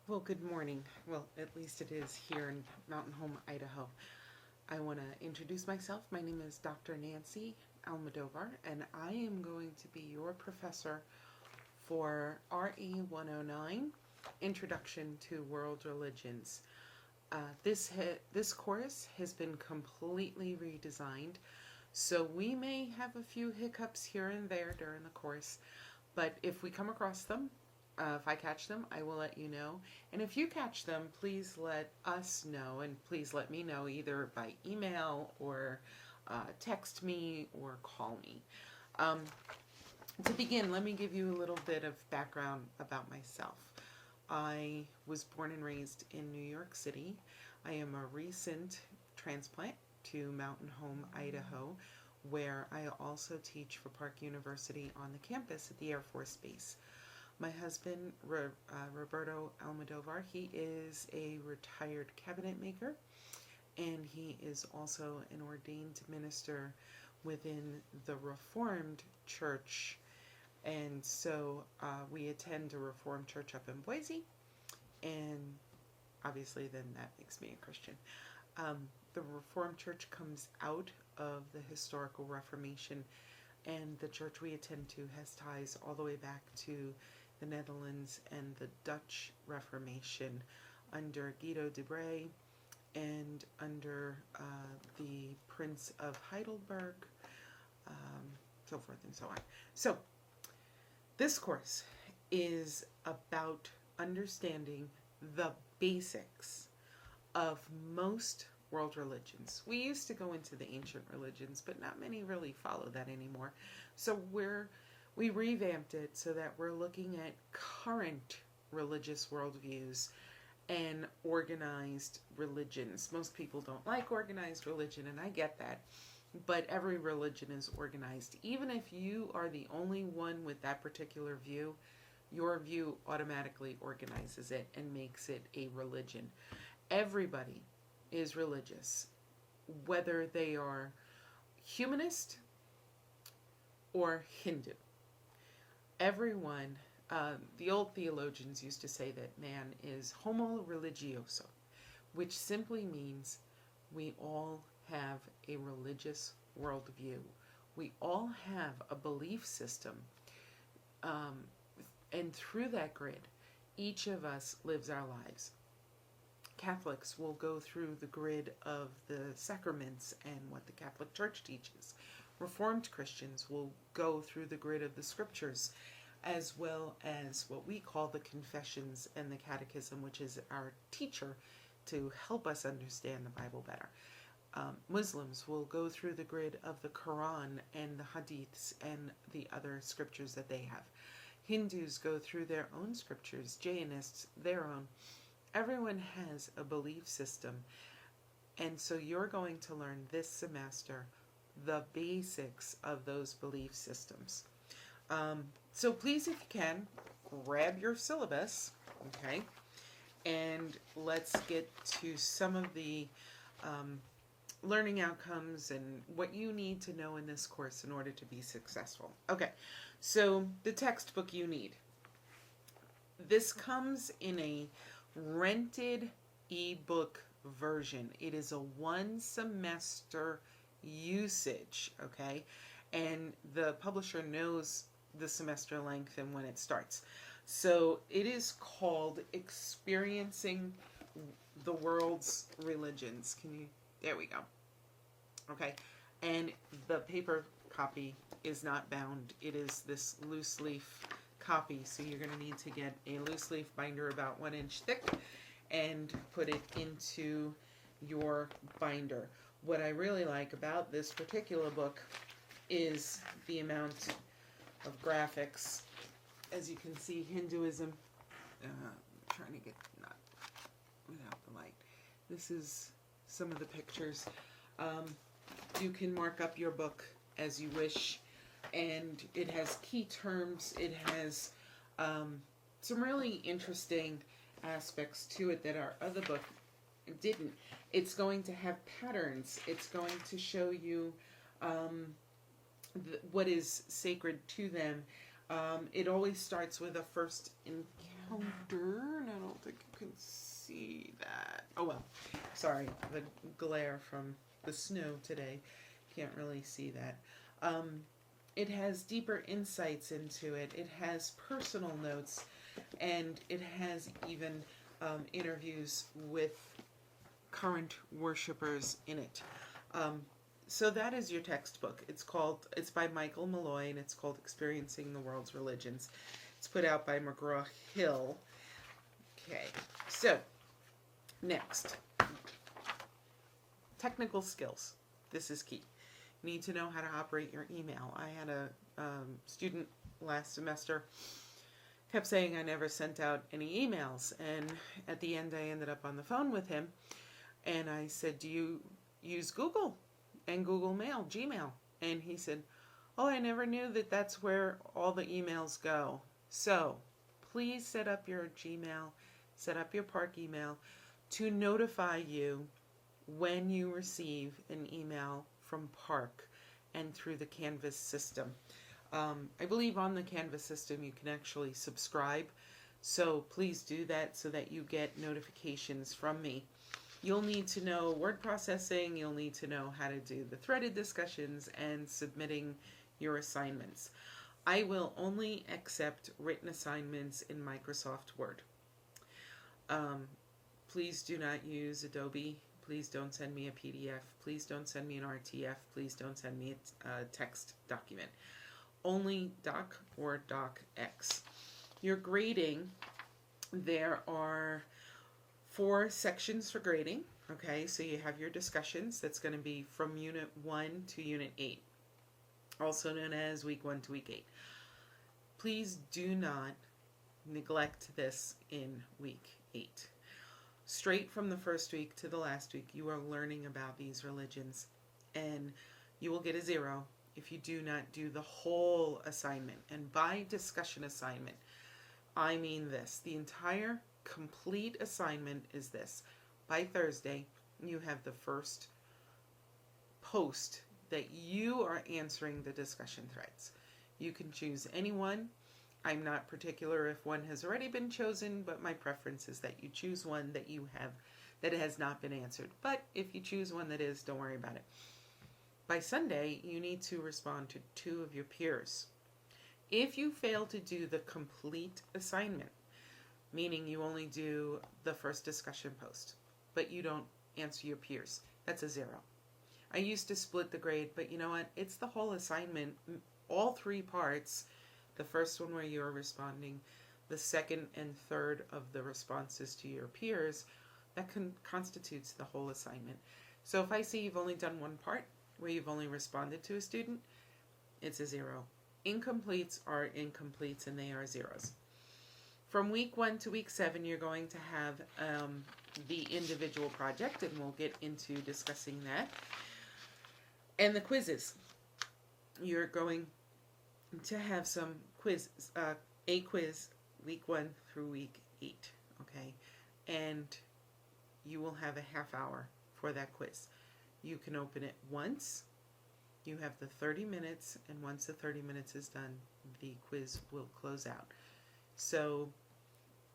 Well, good morning. Well, at least it is here in Mountain Home, Idaho. I want to introduce myself. My name is Dr. Nancy Almodovar, and I am going to be your professor for RE109, Introduction to World Religions. This course has been completely redesigned, so we may have a few hiccups here and there during the course, but if we come across them, if I catch them, I will let you know. And if you catch them, please let us know, and please let me know either by email or text me or call me. To begin, let me give you a little bit of background about myself. I was born and raised in New York City. I am a recent transplant to Mountain Home, Idaho, where I also teach for Park University on the campus at the Air Force Base. My husband, Roberto Almodovar, he is a retired cabinet maker, and he is also an ordained minister within the Reformed Church. And so we attend a Reformed church up in Boise, and obviously then that makes me a Christian. The Reformed Church comes out of the historical Reformation, and the church we attend to has ties all the way back to the Netherlands and the Dutch Reformation under Guido de Brès and under the Prince of Heidelberg, so forth and so on. So this course is about understanding the basics of most world religions. We used to go into the ancient religions, but not many really follow that anymore. So we revamped it so that we're looking at current religious worldviews and organized religions. Most people don't like organized religion, and I get that, but every religion is organized. Even if you are the only one with that particular view, your view automatically organizes it and makes it a religion. Everybody is religious, whether they are humanist or Hindu. Everyone, the old theologians used to say that man is homo religioso, which simply means we all have a religious worldview. We all have a belief system, and through that grid, each of us lives our lives. Catholics will go through the grid of the sacraments and what the Catholic Church teaches. Reformed Christians will go through the grid of the scriptures, as well as what we call the confessions and the catechism, which is our teacher to help us understand the Bible better. Muslims will go through the grid of the Quran and the Hadiths and the other scriptures that they have. Hindus go through their own scriptures, Jainists their own. Everyone has a belief system, and so you're going to learn this semester the basics of those belief systems. So please, if you can, grab your syllabus, okay, and let's get to some of the learning outcomes and what you need to know in this course in order to be successful. Okay, so the textbook you need. This comes in a rented ebook version. It is a 1 semester usage, okay? And the publisher knows the semester length and when it starts. So it is called Experiencing the World's Religions. There we go. Okay. And the paper copy is not bound. It is this loose leaf copy. So you're going to need to get a loose leaf binder about 1 inch thick and put it into your binder. What I really like about this particular book is the amount of graphics. As you can see, Hinduism, trying to get not without the light. This is some of the pictures. You can mark up your book as you wish, and it has key terms. It has some really interesting aspects to it that our other book didn't. It's going to have patterns. It's going to show you what is sacred to them. It always starts with a first encounter counter, and I don't think you can see that. Oh well, sorry, the glare from the snow today. Can't really see that. It has deeper insights into it. It has personal notes, and it has even interviews with current worshipers in it. So that is your textbook. It's by Michael Malloy, and it's called Experiencing the World's Religions. It's put out by McGraw-Hill. Okay, so next, technical skills. This is key. You need to know how to operate your email. I had a student last semester kept saying I never sent out any emails, and at the end I ended up on the phone with him, and I said, do you use Google and Google Mail, Gmail? And he said, oh, I never knew that that's where all the emails go. So please set up your Gmail, set up your Park email to notify you when you receive an email from Park and through the Canvas system. I believe on the Canvas system you can actually subscribe, so please do that so that you get notifications from me. You'll need to know word processing, you'll need to know how to do the threaded discussions and submitting your assignments. I will only accept written assignments in Microsoft Word. Please do not use Adobe. Please don't send me a PDF. Please don't send me an RTF. Please don't send me a text document. Only Doc or DocX. Your grading, there are 4 sections for grading. Okay, so you have your discussions. That's going to be from Unit 1 to Unit 8, also known as Week 1 to Week 8. Please do not neglect this in Week 8. Straight from the first week to the last week, you are learning about these religions, and you will get a 0 if you do not do the whole assignment. And by discussion assignment, I mean this. The entire complete assignment is this. By Thursday, you have the first post that you are answering the discussion threads. You can choose any one. I'm not particular if one has already been chosen, but my preference is that you choose one that you have that has not been answered. But if you choose one that is, don't worry about it. By Sunday, you need to respond to 2 of your peers. If you fail to do the complete assignment, meaning you only do the first discussion post, but you don't answer your peers, that's a 0. I used to split the grade, but you know what? It's the whole assignment, all 3 parts. The first one where you're responding, the second and third of the responses to your peers, that constitutes the whole assignment. So if I see you've only done one part, where you've only responded to a student, it's a 0. Incompletes are incompletes, and they are 0s. From week 1 to week 7, you're going to have the individual project, and we'll get into discussing that. And the quizzes. You're going to have some quizzes, a quiz week 1 through week 8, okay? And you will have a half hour for that quiz. You can open it once. You have the 30 minutes, and once the 30 minutes is done, the quiz will close out. So,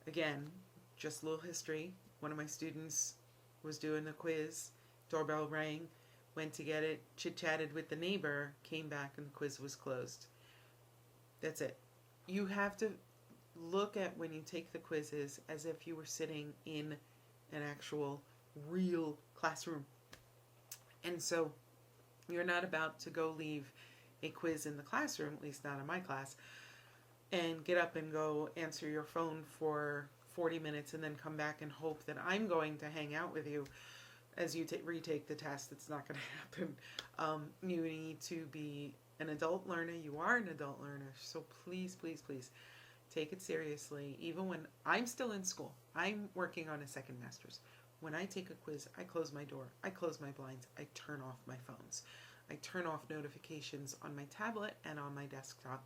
again, just a little history. One of my students was doing a quiz, doorbell rang, went to get it, chit-chatted with the neighbor, came back, and the quiz was closed. That's it. You have to look at when you take the quizzes as if you were sitting in an actual real classroom. And so you're not about to go leave a quiz in the classroom, at least not in my class, and get up and go answer your phone for 40 minutes and then come back and hope that I'm going to hang out with you as you retake the test. It's not going to happen. You need to be an adult learner. You are an adult learner. So please, please, please take it seriously. Even when I'm still in school, I'm working on a second master's. When I take a quiz, I close my door, I close my blinds, I turn off my phones. I turn off notifications on my tablet and on my desktop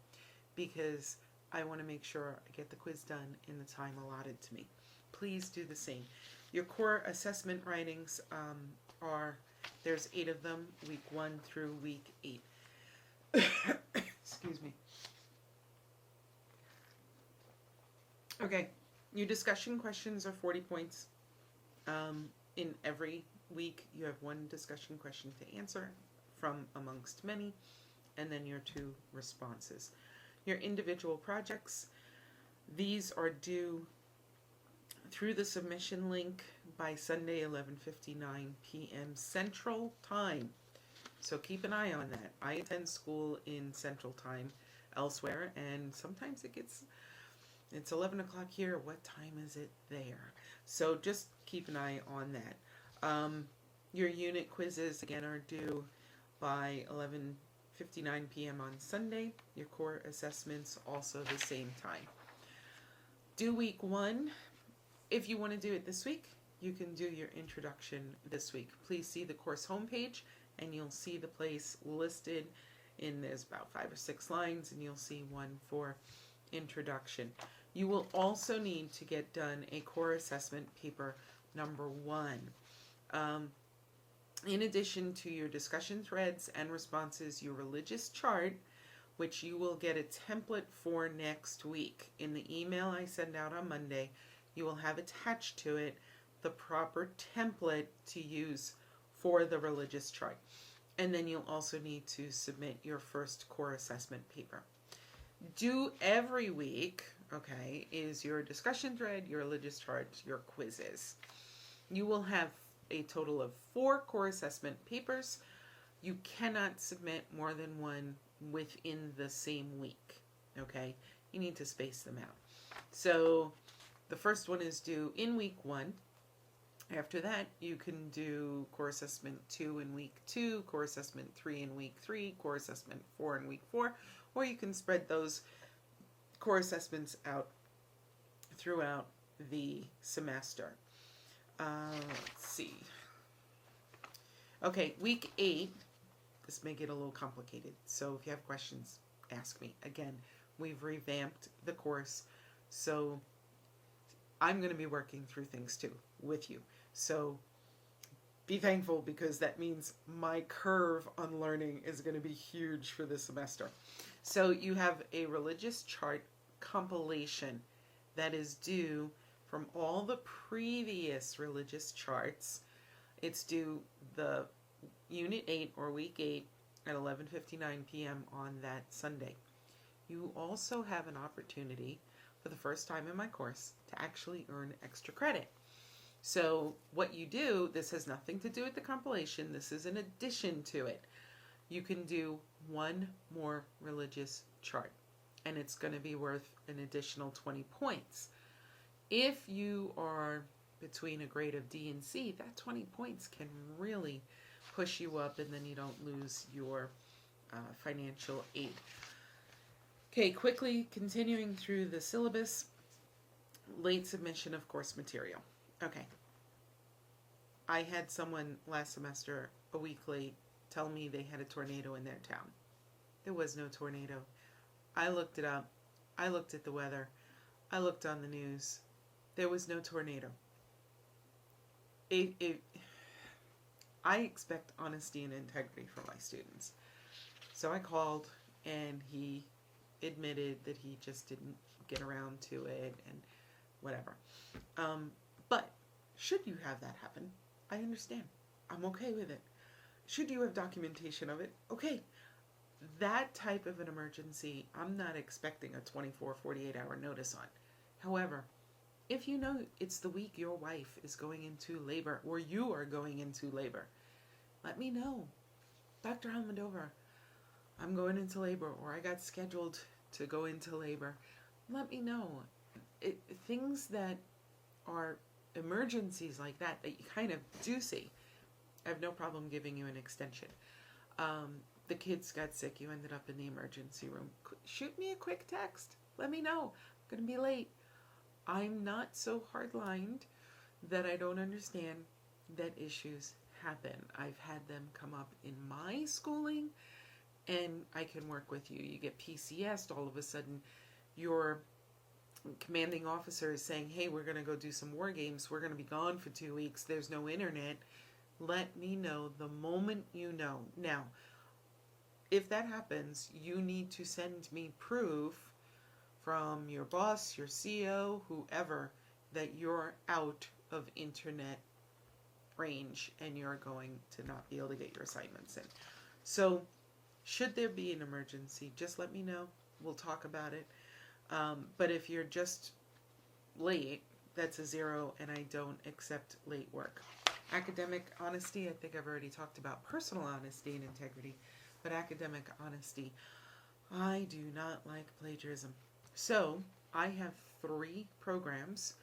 because I want to make sure I get the quiz done in the time allotted to me. Please do the same. Your core assessment writings there's 8 of them, week 1 through week 8. Excuse me. Okay, Your discussion questions are 40 points. In every week, you have one discussion question to answer from amongst many, and then your 2 responses. Your individual projects, these are due through the submission link by Sunday 11:59 p.m. Central Time. So keep an eye on that. I attend school in Central Time elsewhere, and sometimes it's 11 o'clock here. What time is it there? So just keep an eye on that. Your unit quizzes, again, are due by 11:59 p.m. on Sunday. Your core assessments also the same time. Do week 1. If you want to do it this week, you can do your introduction this week. Please see the course homepage, and you'll see the place listed there's about 5 or 6 lines, and you'll see one for introduction. You will also need to get done a core assessment paper number 1. In addition to your discussion threads and responses, your religious chart, which you will get a template for next week. In the email I send out on Monday, you will have attached to it the proper template to use for the religious chart. And then you'll also need to submit your first core assessment paper. Due every week, okay, is your discussion thread, your religious chart, your quizzes. You will have a total of 4 core assessment papers. You cannot submit more than one within the same week, okay? You need to space them out. So the first one is due in week 1. After that, you can do core assessment 2 in week 2, core assessment 3 in week 3, core assessment 4 in week 4, or you can spread those core assessments out throughout the semester. Let's see. Okay, week 8, this may get a little complicated, so if you have questions, ask me. Again, we've revamped the course, so I'm going to be working through things too with you. So be thankful, because that means my curve on learning is going to be huge for this semester. So you have a religious chart compilation that is due from all the previous religious charts. It's due the Unit 8 or Week 8 at 11:59 p.m. on that Sunday. You also have an opportunity for the first time in my course to actually earn extra credit. So what you do, this has nothing to do with the compilation, this is in addition to it. You can do one more religious chart, and it's going to be worth an additional 20 points. If you are between a grade of D and C, that 20 points can really push you up, and then you don't lose your financial aid. Okay, quickly continuing through the syllabus. Late submission of course material. Okay. I had someone last semester, a week late, tell me they had a tornado in their town. There was no tornado. I looked it up. I looked at the weather. I looked on the news. There was no tornado. I expect honesty and integrity from my students. So I called, and he admitted that he just didn't get around to it and whatever. But should you have that happen, I understand. I'm okay with it. Should you have documentation of it? Okay. That type of an emergency, I'm not expecting a 24, 48-hour notice on. However, if you know it's the week your wife is going into labor, or you are going into labor, let me know. Dr. Almodovar, I'm going into labor, or I got scheduled to go into labor. Let me know. Things that are emergencies like that you kind of do see, I have no problem giving you an extension. The kids got sick, you ended up in the emergency room. Shoot me a quick text. Let me know. I'm going to be late. I'm not so hard-lined that I don't understand that issues happen. I've had them come up in my schooling, and I can work with you. You get PCS'd, all of a sudden your commanding officer is saying, hey, we're going to go do some war games. We're going to be gone for 2 weeks. There's no internet. Let me know the moment you know. Now, if that happens, you need to send me proof from your boss, your CEO, whoever, that you're out of internet range and you're going to not be able to get your assignments in. So should there be an emergency, just let me know. We'll talk about it. But if you're just late, that's a 0, and I don't accept late work. Academic honesty, I think I've already talked about personal honesty and integrity, but academic honesty, I do not like plagiarism. So I have 3 programs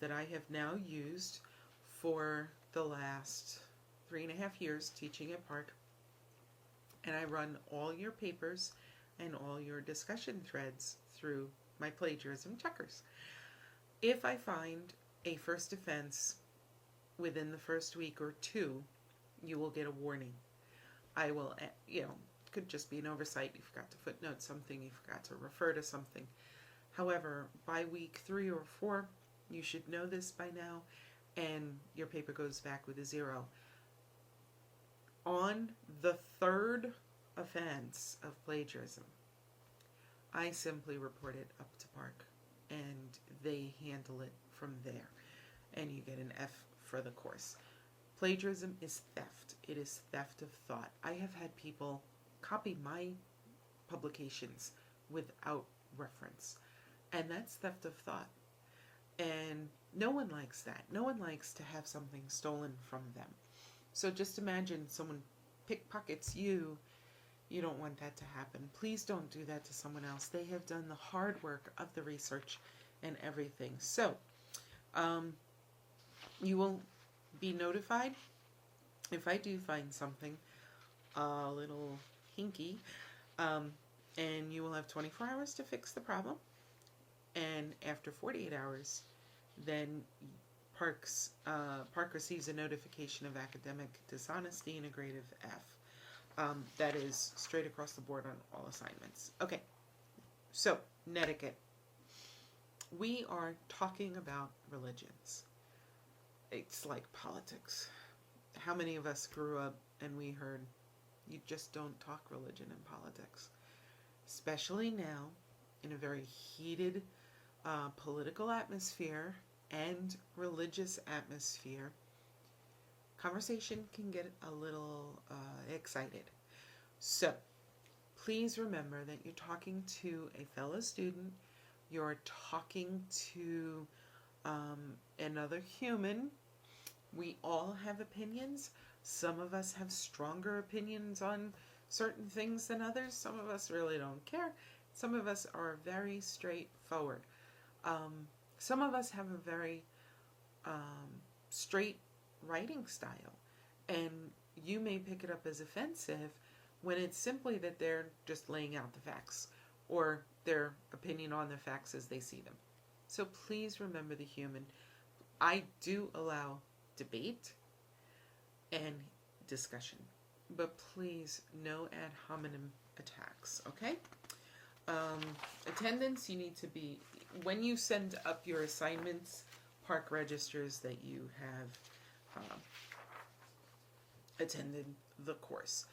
that I have now used for the last 3.5 years teaching at Park, and I run all your papers and all your discussion threads through my plagiarism checkers. If I find a first offense within the first week or 2, you will get a warning. I will, could just be an oversight. You forgot to footnote something, you forgot to refer to something. However, by week 3 or 4, you should know this by now, and your paper goes back with a 0. On the 3rd offense of plagiarism, I simply report it up to Park, and they handle it from there, and you get an F for the course. Plagiarism is theft. It is theft of thought. I have had people copy my publications without reference, and that's theft of thought. And no one likes that. No one likes to have something stolen from them. So just imagine someone pickpockets you. You don't want that to happen. Please don't do that to someone else. They have done the hard work of the research and everything. So you will be notified if I do find something a little hinky, and you will have 24 hours to fix the problem. And after 48 hours, then Park receives a notification of academic dishonesty and a grade of F. That is straight across the board on all assignments. Okay, so netiquette. We are talking about religions. It's like politics. How many of us grew up and we heard, you just don't talk religion in politics? Especially now, in a very heated political atmosphere and religious atmosphere, conversation can get a little excited. So please remember that you're talking to a fellow student, you're talking to another human. We all have opinions. Some of us have stronger opinions on certain things than others. Some of us really don't care. Some of us are very straightforward. Some of us have a very straight writing style, and you may pick it up as offensive when it's simply that they're just laying out the facts or their opinion on the facts as they see them. So please remember the human. I do allow debate and discussion, but please no ad hominem attacks, okay? Attendance, you need to be, when you send up your assignments, Park registers that you have attended the course.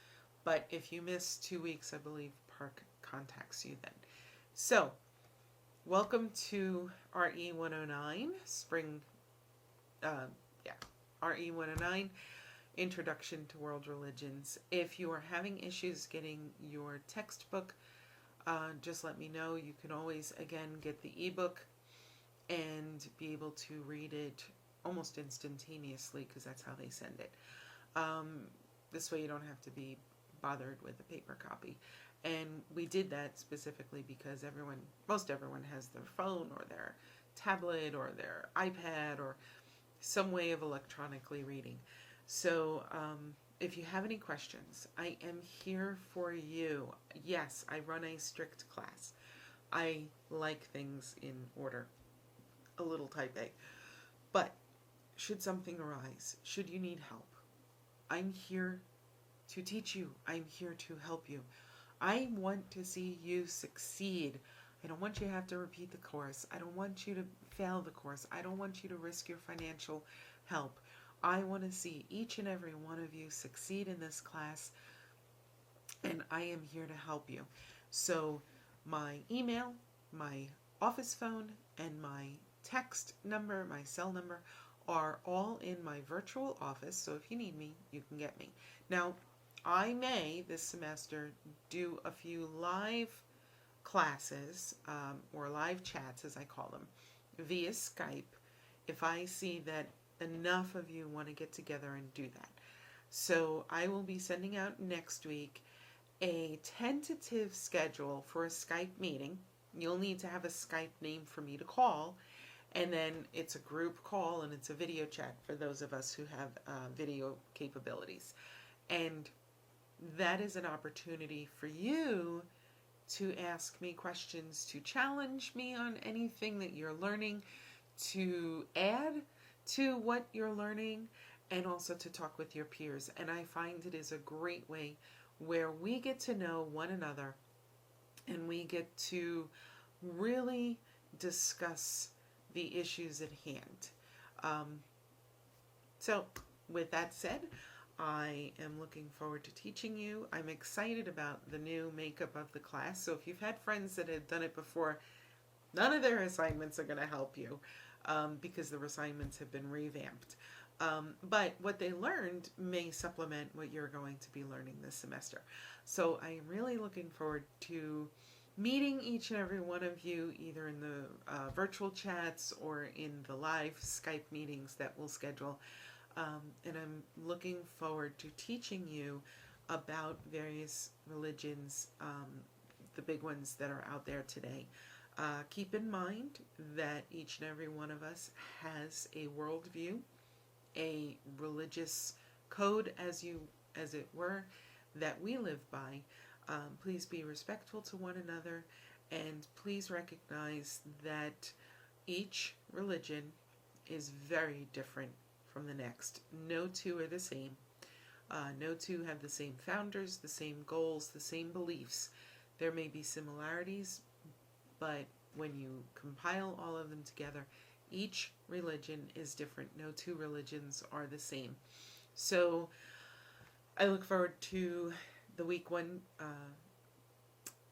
But if you miss 2 weeks, I believe Park contacts you then. So, welcome to RE109, RE109, Introduction to World Religions. If you are having issues getting your textbook, just let me know. You can always, again, get the ebook and be able to read it almost instantaneously, because that's how they send it. This way you don't have to be bothered with a paper copy. And we did that specifically because most everyone has their phone or their tablet or their iPad or some way of electronically reading. So if you have any questions, I am here for you. Yes, I run a strict class. I like things in order, a little type A. But should something arise, should you need help, I'm here to teach you. I'm here to help you. I want to see you succeed. I don't want you to have to repeat the course. I don't want you to fail the course. I don't want you to risk your financial help. I want to see each and every one of you succeed in this class, and I am here to help you. So my email, my office phone, and my text number, my cell number are all in my virtual office, so if you need me, you can get me. Now, I may this semester do a few live classes, or live chats as I call them, via Skype if I see that enough of you want to get together and do that. So I will be sending out next week a tentative schedule for a Skype meeting. You'll need to have a Skype name for me to call, and then it's a group call and it's a video chat for those of us who have video capabilities. And that is an opportunity for you to ask me questions, to challenge me on anything that you're learning, to add to what you're learning, and also to talk with your peers. And I find it is a great way where we get to know one another and we get to really discuss the issues at hand. So with that said, I am looking forward to teaching you. I'm excited about the new makeup of the class. So if you've had friends that have done it before, none of their assignments are going to help you because the assignments have been revamped. But what they learned may supplement what you're going to be learning this semester. So I'm really looking forward to meeting each and every one of you, either in the virtual chats or in the live Skype meetings that we'll schedule. And I'm looking forward to teaching you about various religions, the big ones that are out there today. Keep in mind that each and every one of us has a worldview, a religious code, as it were, that we live by. Please be respectful to one another, and please recognize that each religion is very different from the next. No two are the same. No two have the same founders, the same goals, the same beliefs. There may be similarities, but when you compile all of them together, each religion is different. No two religions are the same. So I look forward to the week 1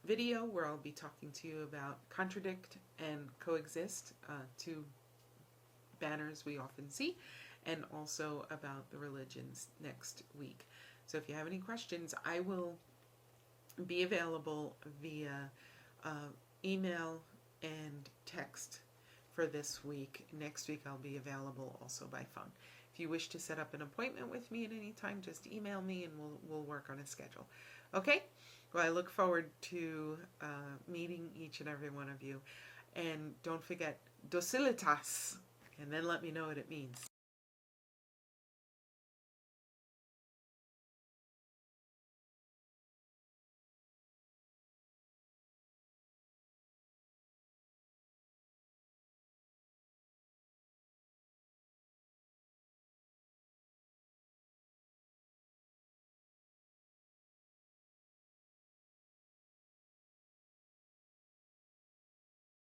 video where I'll be talking to you about contradict and coexist, two banners we often see, and also about the religions next week. So if you have any questions, I will be available via email and text for this week. Next week I'll be available also by phone. If you wish to set up an appointment with me at any time, just email me and we'll work on a schedule. Okay? Well, I look forward to meeting each and every one of you. And don't forget, docilitas, and then let me know what it means.